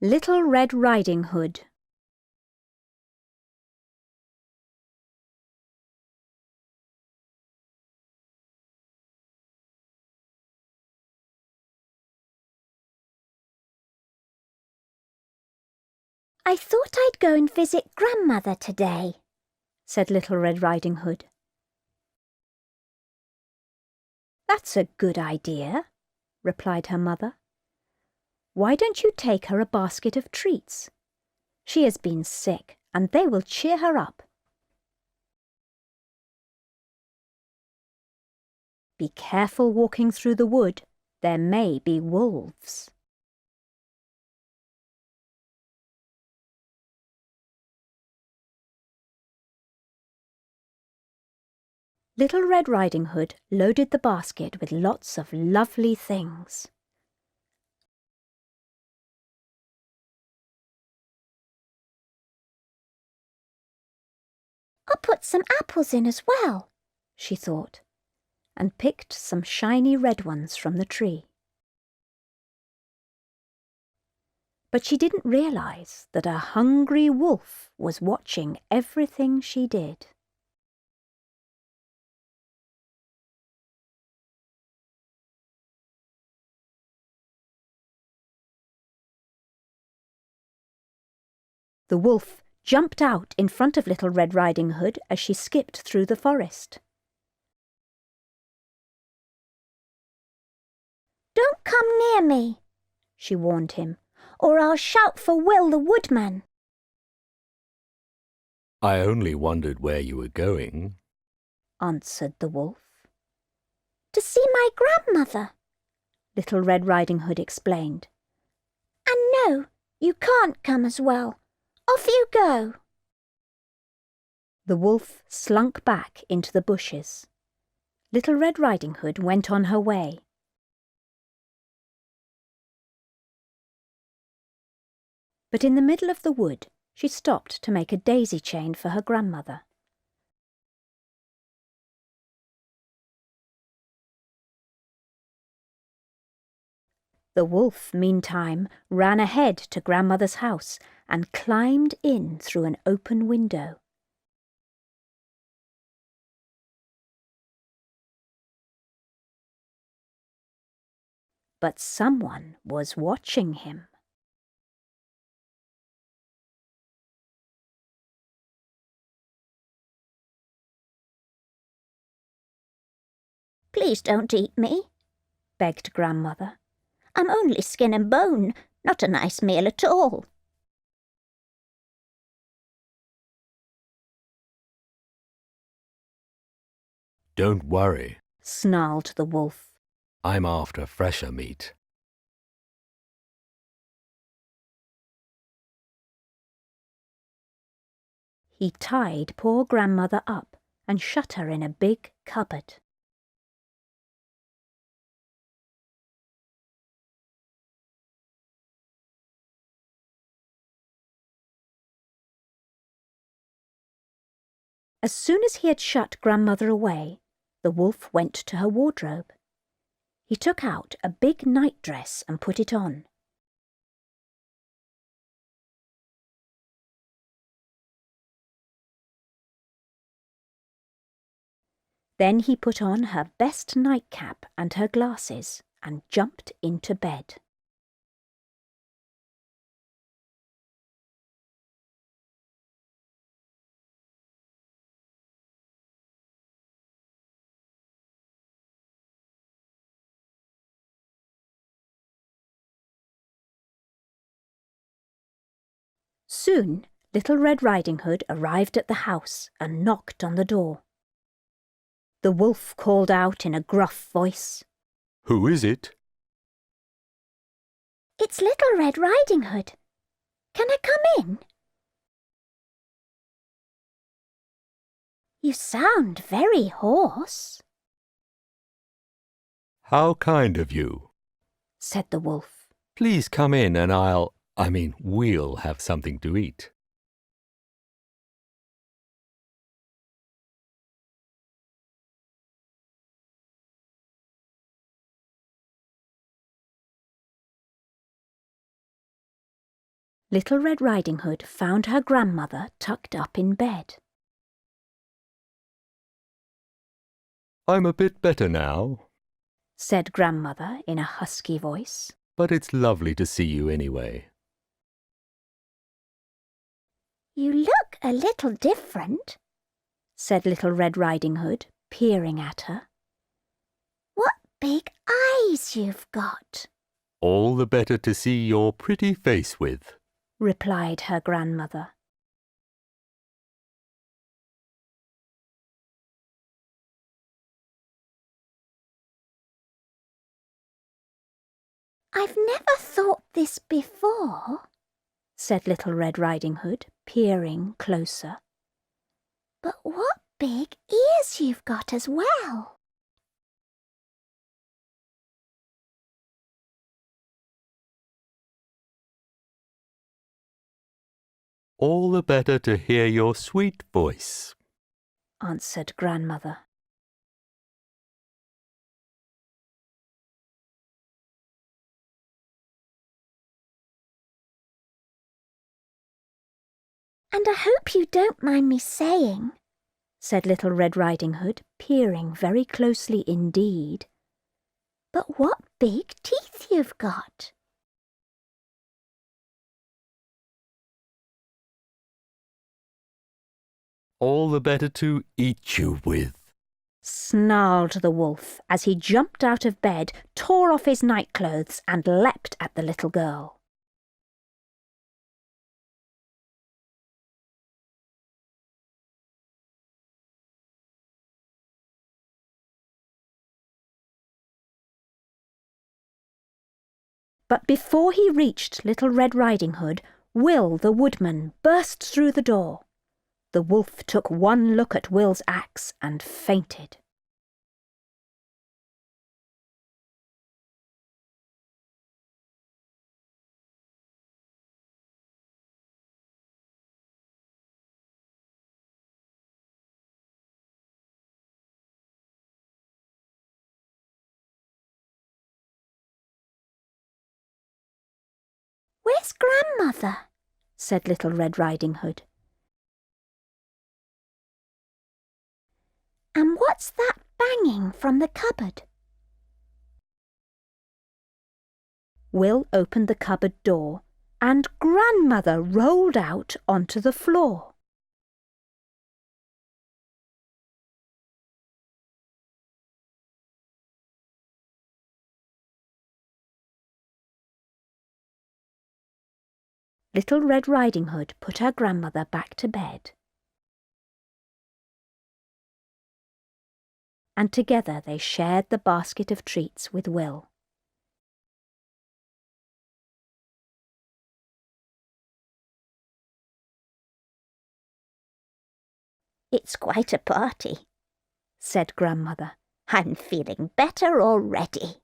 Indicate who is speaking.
Speaker 1: Little Red Riding Hood.
Speaker 2: I thought I'd go and visit Grandmother today,
Speaker 1: said Little Red Riding Hood. That's a good idea, replied her mother. Why don't you take her a basket of treats? She has been sick, and they will cheer her up. Be careful walking through the wood. There may be wolves. Little Red Riding Hood loaded the basket with lots of lovely things.
Speaker 2: I'll put some apples in as well,
Speaker 1: she thought, and picked some shiny red ones from the tree. But she didn't realize that a hungry wolf was watching everything she did. The wolf jumped out in front of Little Red Riding Hood as she skipped through the forest.
Speaker 2: "Don't come near me," she warned him, "or I'll shout for Will the Woodman."
Speaker 3: I only wondered where you were going,
Speaker 1: answered the wolf.
Speaker 2: "To see my grandmother,"
Speaker 1: Little Red Riding Hood explained.
Speaker 2: "And no, you can't come as well. Off you go."
Speaker 1: The wolf slunk back into the bushes. Little Red Riding Hood went on her way. But in the middle of the wood, she stopped to make a daisy chain for her grandmother. The wolf, meantime, ran ahead to Grandmother's house and climbed in through an open window. But someone was watching him.
Speaker 2: "Please don't eat me,"
Speaker 1: begged Grandmother.
Speaker 2: "I'm only skin and bone, not a nice meal at all."
Speaker 3: Don't worry,
Speaker 1: snarled the wolf.
Speaker 3: I'm after fresher meat.
Speaker 1: He tied poor Grandmother up and shut her in a big cupboard. As soon as he had shut Grandmother away, the wolf went to her wardrobe. He took out a big nightdress and put it on. Then he put on her best nightcap and her glasses and jumped into bed. Soon, Little Red Riding Hood arrived at the house and knocked on the door. The wolf called out in a gruff voice,
Speaker 3: Who is it?
Speaker 2: "It's Little Red Riding Hood. Can I come in?" "You sound very hoarse,"
Speaker 3: How kind of you.
Speaker 1: said the wolf.
Speaker 3: Please come in and we'll have something to eat.
Speaker 1: Little Red Riding Hood found her grandmother tucked up in bed.
Speaker 3: I'm a bit better now,
Speaker 1: said Grandmother in a husky voice.
Speaker 3: but it's lovely to see you anyway.
Speaker 2: You look a little different,
Speaker 1: said Little Red Riding Hood, peering at her.
Speaker 2: What big eyes you've got.
Speaker 3: All the better to see your pretty face with,
Speaker 1: replied her grandmother.
Speaker 2: I've never thought this before,
Speaker 1: said Little Red Riding Hood, peering closer.
Speaker 2: But what big ears you've got as well.
Speaker 3: all the better to hear your sweet voice.
Speaker 1: Answered Grandmother.
Speaker 2: And I hope you don't mind me saying,
Speaker 1: said Little Red Riding Hood, peering very closely indeed.
Speaker 2: But what big teeth you've got.
Speaker 3: All the better to eat you with,
Speaker 1: snarled the wolf as he jumped out of bed, tore off his nightclothes and leapt at the little girl. But before he reached Little Red Riding Hood, Will the woodman burst through the door. The wolf took one look at Will's axe and fainted.
Speaker 2: Where's Grandmother?
Speaker 1: Said Little Red Riding Hood.
Speaker 2: And what's that banging from the cupboard?
Speaker 1: Will opened the cupboard door, and Grandmother rolled out onto the floor. Little Red Riding Hood put her grandmother back to bed. And together they shared the basket of treats with Will.
Speaker 2: It's quite a party, said Grandmother. I'm feeling better already.